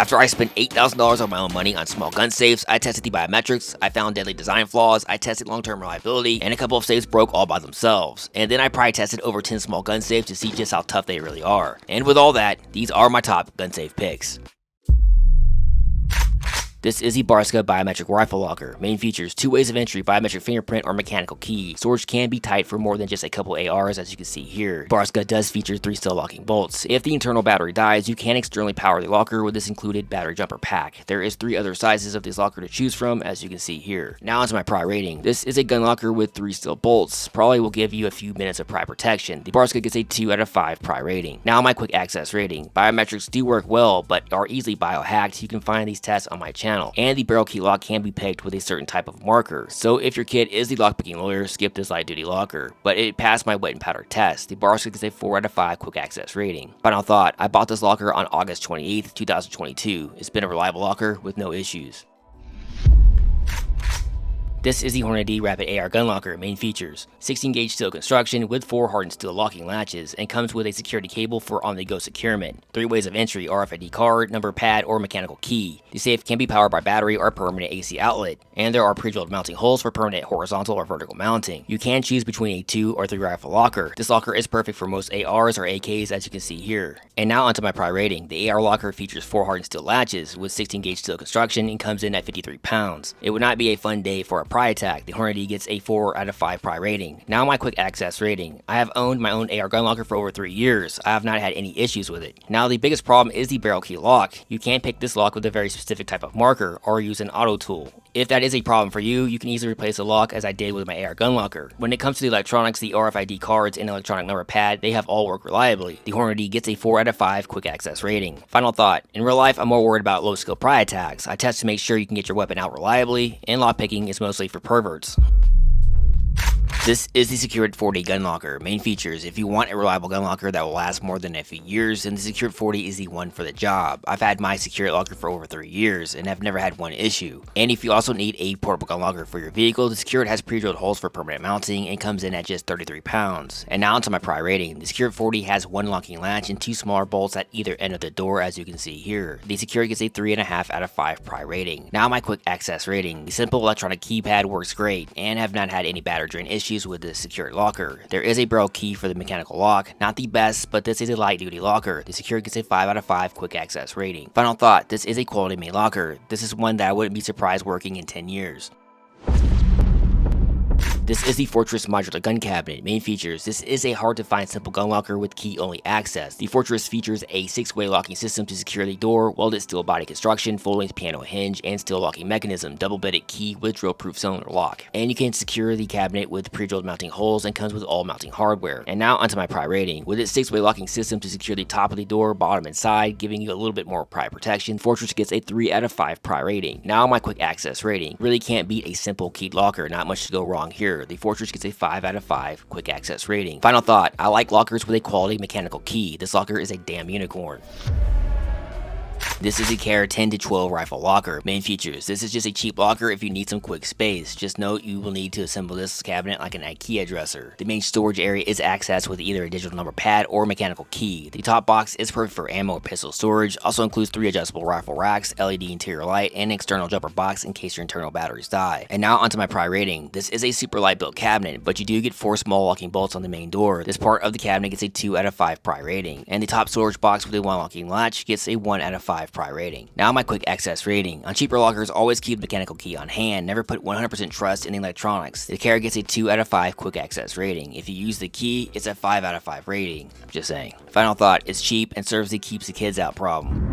After I spent $8,000 of my own money on small gun safes, I tested the biometrics, I found deadly design flaws, I tested long-term reliability, and a couple of safes broke all by themselves. And then I probably tested over 10 small gun safes to see just how tough they really are. And with all that, these are my top gun safe picks. This is the Bara Biometric Rifle Locker. Main features: 2 ways of entry, biometric fingerprint or mechanical key. Storage can be tight for more than just a couple ARs, as you can see here. Bara does feature 3 steel locking bolts. If the internal battery dies, you can externally power the locker with this included battery jumper pack. There is 3 other sizes of this locker to choose from, as you can see here. Now onto my pry rating. This is a gun locker with 3 steel bolts. Probably will give you a few minutes of pry protection. The Bara gets a 2 out of 5 pry rating. Now my quick access rating. Biometrics do work well, but are easily biohacked. You can find these tests on my channel. And the barrel key lock can be picked with a certain type of marker. So if your kid is the lockpicking lawyer, skip this light duty locker. But it passed my wet and powder test. The Bara gets a 4 out of 5 quick access rating. Final thought: I bought this locker on August 28th, 2022. It's been a reliable locker with no issues. This is the Hornady Rapid AR gun locker. Main features: 16 gauge steel construction with 4 hardened steel locking latches, and comes with a security cable for on-the-go securement. 3 ways of entry: RFID card, number pad, or mechanical key. The safe can be powered by battery or permanent AC outlet, and there are pre-drilled mounting holes for permanent horizontal or vertical mounting. You can choose between a 2 or 3 rifle locker. This locker is perfect for most ARs or AKs, as you can see here. And now onto my pry rating. The AR locker features 4 hardened steel latches with 16 gauge steel construction and comes in at 53 pounds. It would not be a fun day for a pry attack. The Hornady gets a 4 out of 5 pry rating. Now my quick access rating. I have owned my own AR gun locker for over 3 years. I have not had any issues with it. Now the biggest problem is the barrel key lock. You can pick this lock with a very specific type of marker or use an auto tool. If that is a problem for you, you can easily replace the lock, as I did with my AR gun locker. When it comes to the electronics, the RFID cards and electronic number pad, they have all worked reliably. The Hornady gets a 4 out of 5 quick access rating. Final thought: in real life, I'm more worried about low skill pry attacks. I test to make sure you can get your weapon out reliably, and lockpicking is mostly for perverts. This is the Secured 40 gun locker. Main features: if you want a reliable gun locker that will last more than a few years, then the Secured 40 is the one for the job. I've had my Secured locker for over 3 years and have never had one issue. And if you also need a portable gun locker for your vehicle, the Secured has pre-drilled holes for permanent mounting and comes in at just 33 pounds. And now onto my pry rating. The Secured 40 has 1 locking latch and 2 smaller bolts at either end of the door, as you can see here. The Secured gets a 3.5 out of 5 pry rating. Now my quick access rating. The simple electronic keypad works great and have not had any battery drain issues with the Secured locker. There is a barrel key for the mechanical lock. Not the best, but this is a light duty locker. The Secured gets a 5 out of 5 quick access rating. Final thought: this is a quality made locker. This is one that I wouldn't be surprised working in 10 years. This is the Fortress Modular Gun Cabinet. Main features: this is a hard to find simple gun locker with key only access. The Fortress features a 6-way locking system to secure the door, welded steel body construction, full length piano hinge, and steel locking mechanism, double bedded key with drill proof cylinder lock. And you can secure the cabinet with pre-drilled mounting holes and comes with all mounting hardware. And now onto my pry rating. With its 6-way locking system to secure the top of the door, bottom, and side, giving you a little bit more pry protection, Fortress gets a 3 out of 5 pry rating. Now my quick access rating. Really can't beat a simple keyed locker, not much to go wrong here. The Fortress gets a 5 out of 5 quick access rating. Final thought: I like lockers with a quality mechanical key. This locker is a damn unicorn. This is a KAR 10 to 12 rifle locker. Main features: this is just a cheap locker if you need some quick space. Just note you will need to assemble this cabinet like an IKEA dresser. The main storage area is accessed with either a digital number pad or mechanical key. The top box is perfect for ammo or pistol storage. Also includes 3 adjustable rifle racks, LED interior light, and external jumper box in case your internal batteries die. And now onto my pry rating. This is a super light built cabinet, but you do get 4 small locking bolts on the main door. This part of the cabinet gets a 2 out of 5 pry rating. And the top storage box with a 1 locking latch gets a 1 out of 5 pry rating. Now my quick access rating. On cheaper lockers, always keep the mechanical key on hand. Never put 100% trust in the electronics. The KAR gets a 2 out of 5 quick access rating. If you use the key, it's a 5 out of 5 rating. Just saying. Final thought: it's cheap and serves the keeps the kids out problem.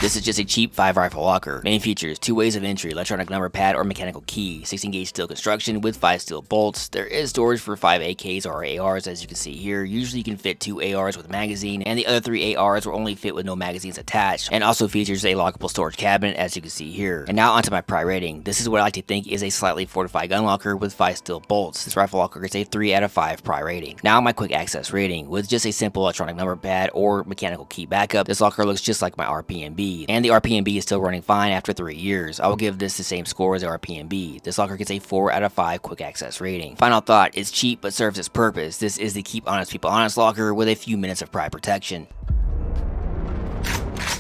This is just a cheap 5 rifle locker. Main features: 2 ways of entry, electronic number pad or mechanical key, 16 gauge steel construction with 5 steel bolts. There is storage for 5 AKs or ARs, as you can see here. Usually you can fit 2 ARs with a magazine, and the other 3 ARs will only fit with no magazines attached, and also features a lockable storage cabinet, as you can see here. And now onto my pry rating. This is what I like to think is a slightly fortified gun locker with 5 steel bolts. This rifle locker gets a 3 out of 5 pry rating. Now my quick access rating. With just a simple electronic number pad or mechanical key backup, this locker looks just like my RPMB. And the RPMB is still running fine after 3 years. I will give this the same score as the RPMB. This locker gets a 4 out of 5 quick access rating. Final thought: it's cheap but serves its purpose. This is the Keep Honest People Honest locker with a few minutes of pry protection.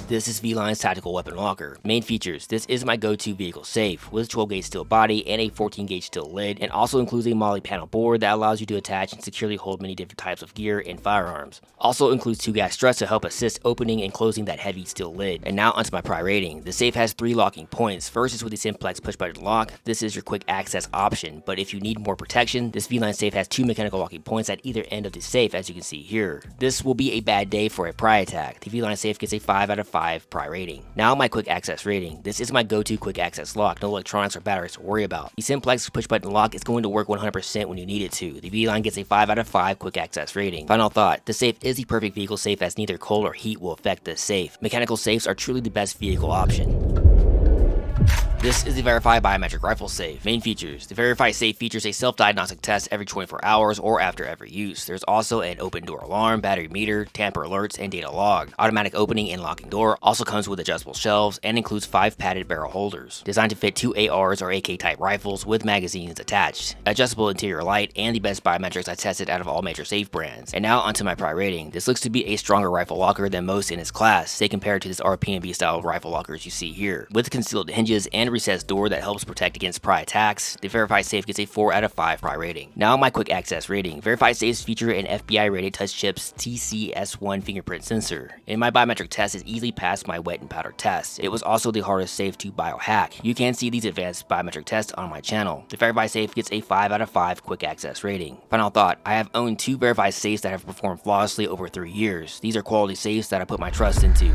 this is Veline's tactical weapon locker. Main features, this is my go-to vehicle safe, with 12 gauge steel body and a 14 gauge steel lid, and also includes a moly panel board that allows you to attach and securely hold many different types of gear and firearms. Also includes 2 gas struts to help assist opening and closing that heavy steel lid. And now onto my pry rating. The safe has 3 locking points. First is with the Simplex push button lock. This is your quick access option, but if you need more protection, this Veline safe has 2 mechanical locking points at either end of the safe, as you can see here. This will be a bad day for a pry attack. The Veline safe gets a 5 out of 5 pry rating. Now my quick access rating. This is my go-to quick access lock. No electronics or batteries to worry about. The Simplex push button lock is going to work 100% when you need it to. The Veline gets a 5 out of 5 quick access rating. Final thought, the safe is the perfect vehicle safe as neither cold or heat will affect the safe. Mechanical safes are truly the best vehicle option. This is the Verifi Biometric Rifle Safe. Main features. The Verifi safe features a self-diagnostic test every 24 hours or after every use. There's also an open door alarm, battery meter, tamper alerts, and data log. Automatic opening and locking door. Also comes with adjustable shelves and includes 5 padded barrel holders. Designed to fit 2 ARs or AK type rifles with magazines attached. Adjustable interior light and the best biometrics I tested out of all major safe brands. And now onto my pry rating. This looks to be a stronger rifle locker than most in its class, say compared to this RPMB style rifle lockers you see here. With concealed hinges and recessed door that helps protect against pry attacks, the Verifi safe gets a 4 out of 5 pry rating. Now my quick access rating. Verifi safes feature an FBI rated touch chips TCS1 fingerprint sensor, and my biometric test is easily passed my wet and powder test. It was also the hardest safe to biohack. You can see these advanced biometric tests on my channel. The Verifi safe gets a 5 out of 5 quick access rating. Final thought, I have owned 2 Verifi safes that have performed flawlessly over 3 years. These are quality safes that I put my trust into.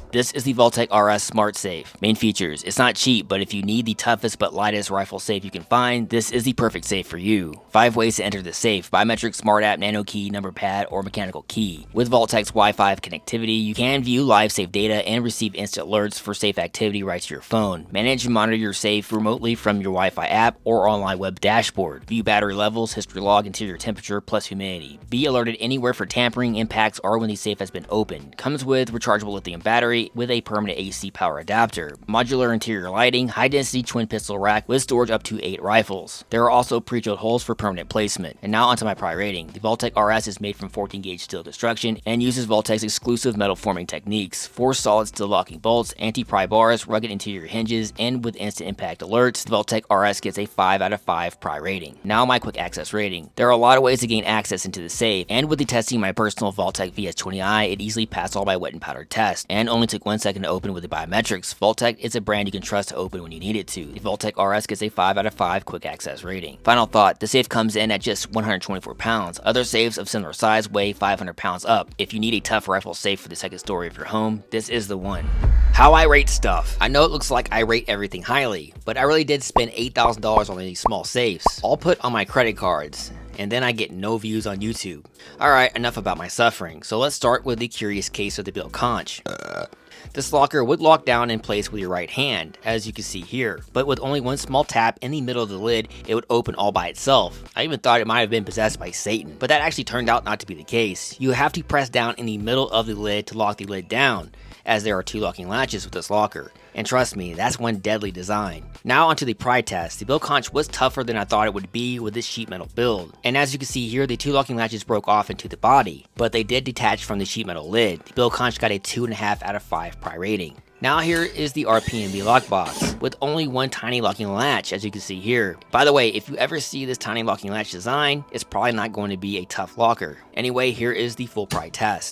This is the Vaultek RS Smart Safe. Main features, it's not cheap, but if you need the toughest but lightest rifle safe you can find, this is the perfect safe for you. 5 ways to enter the safe: biometric, smart app, nano key, number pad, or mechanical key. With VaultTec's Wi-Fi connectivity, you can view live safe data and receive instant alerts for safe activity right to your phone. Manage and monitor your safe remotely from your Wi-Fi app or online web dashboard. View battery levels, history log, interior temperature, plus humidity. Be alerted anywhere for tampering, impacts, or when the safe has been opened. Comes with rechargeable lithium battery with a permanent AC power adapter, modular interior lighting, high-density twin pistol rack with storage up to 8 rifles. There are also pre-drilled holes for permanent placement. And now onto my pry rating. The Vaultek RS is made from 14 gauge steel construction and uses Vaultek's exclusive metal forming techniques, 4 solid steel locking bolts, anti-pry bars, rugged interior hinges, and with instant impact alerts, the Vaultek RS gets a 5 out of 5 pry rating. Now my quick access rating. There are a lot of ways to gain access into the safe, and with the testing my personal Vaultek VS20i, it easily passed all my wet and powder tests, and only took 1 second to open with the biometrics. Vaultek is a brand you can trust to open when you need it to. The Vaultek RS gets a 5 out of 5 quick access rating. Final thought, the safe comes in at just 124 pounds. Other safes of similar size weigh 500 pounds up. If you need a tough rifle safe for the second story of your home, this is the one. How I rate stuff. I know it looks like I rate everything highly, but I really did spend $8,000 on these small safes, all put on my credit cards, and then I get no views on YouTube. Alright, enough about my suffering, so let's start with the curious case of the Bill Conch. This locker would lock down in place with your right hand, as you can see here, but with only 1 small tap in the middle of the lid, it would open all by itself. I even thought it might have been possessed by Satan, but that actually turned out not to be the case. You have to press down in the middle of the lid to lock the lid down, as there are 2 locking latches with this locker. And trust me, that's one deadly design. Now onto the pry test. The Bill Conch was tougher than I thought it would be with this sheet metal build. And as you can see here, the 2 locking latches broke off into the body, but they did detach from the sheet metal lid. The Bill Conch got a 2.5 out of 5 pry rating. Now here is the RPMB lockbox, with only 1 tiny locking latch, as you can see here. By the way, if you ever see this tiny locking latch design, it's probably not going to be a tough locker. Anyway, here is the full pry test.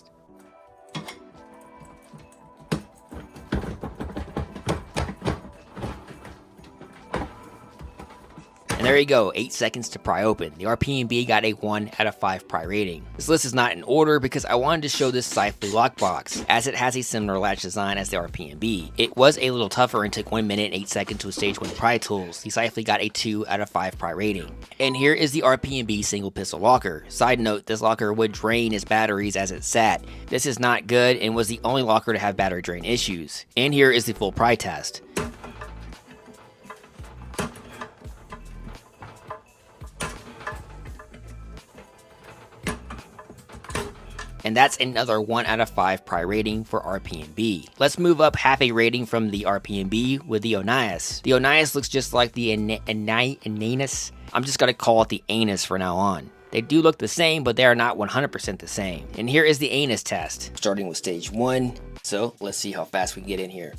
And there you go, 8 seconds to pry open. The RPMB got a 1 out of 5 pry rating. This list is not in order because I wanted to show this Sifely lockbox, as it has a similar latch design as the RPMB. It was a little tougher and took 1 minute and 8 seconds with stage 1 pry tools. The Sifely got a 2 out of 5 pry rating. And here is the RPMB single pistol locker. Side note, this locker would drain its batteries as it sat. This is not good and was the only locker to have battery drain issues. And here is the full pry test. And that's another 1 out of 5 pry rating for RPMB. Let's move up half a rating from the RPMB with the Onias. The Onias looks just like the Ananus. I'm just gonna call it the anus from now on. They do look the same, but they are not 100% the same. And here is the anus test, starting with stage 1. So let's see how fast we can get in here.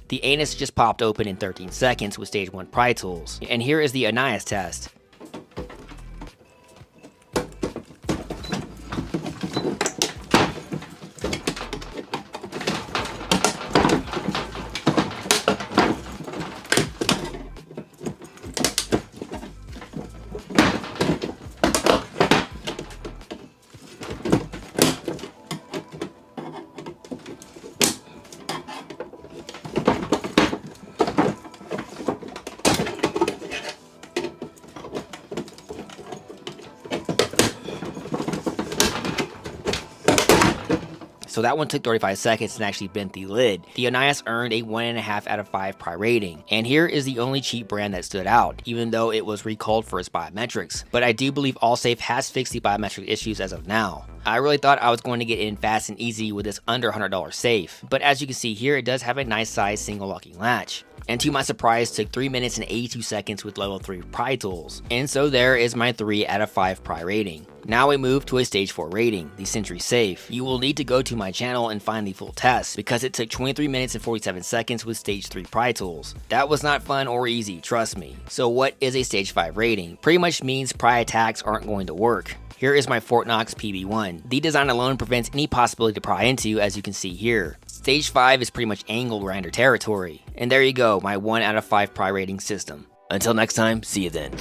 The anus just popped open in 13 seconds with stage 1 pry tools. And here is the anus test. So that one took 35 seconds and actually bent the lid. The Anais earned a 1.5 out of 5 pry rating. And here is the only cheap brand that stood out, even though it was recalled for its biometrics. But I do believe Allsafe has fixed the biometric issues as of now. I really thought I was going to get in fast and easy with this under $100 safe. But as you can see here, it does have a nice size single locking latch. And to my surprise, took 3 minutes and 82 seconds with level 3 pry tools. And so there is my 3 out of 5 pry rating. Now we move to a stage 4 rating, the Sentry safe. You will need to go to my channel and find the full test, because it took 23 minutes and 47 seconds with stage 3 pry tools. That was not fun or easy, trust me. So what is a stage 5 rating? Pretty much means pry attacks aren't going to work. Here is my Fort Knox PB1. The design alone prevents any possibility to pry into, as you can see here. Stage 5 is pretty much angled grinder territory. And there you go, my 1 out of 5 pry rating system. Until next time, see you then.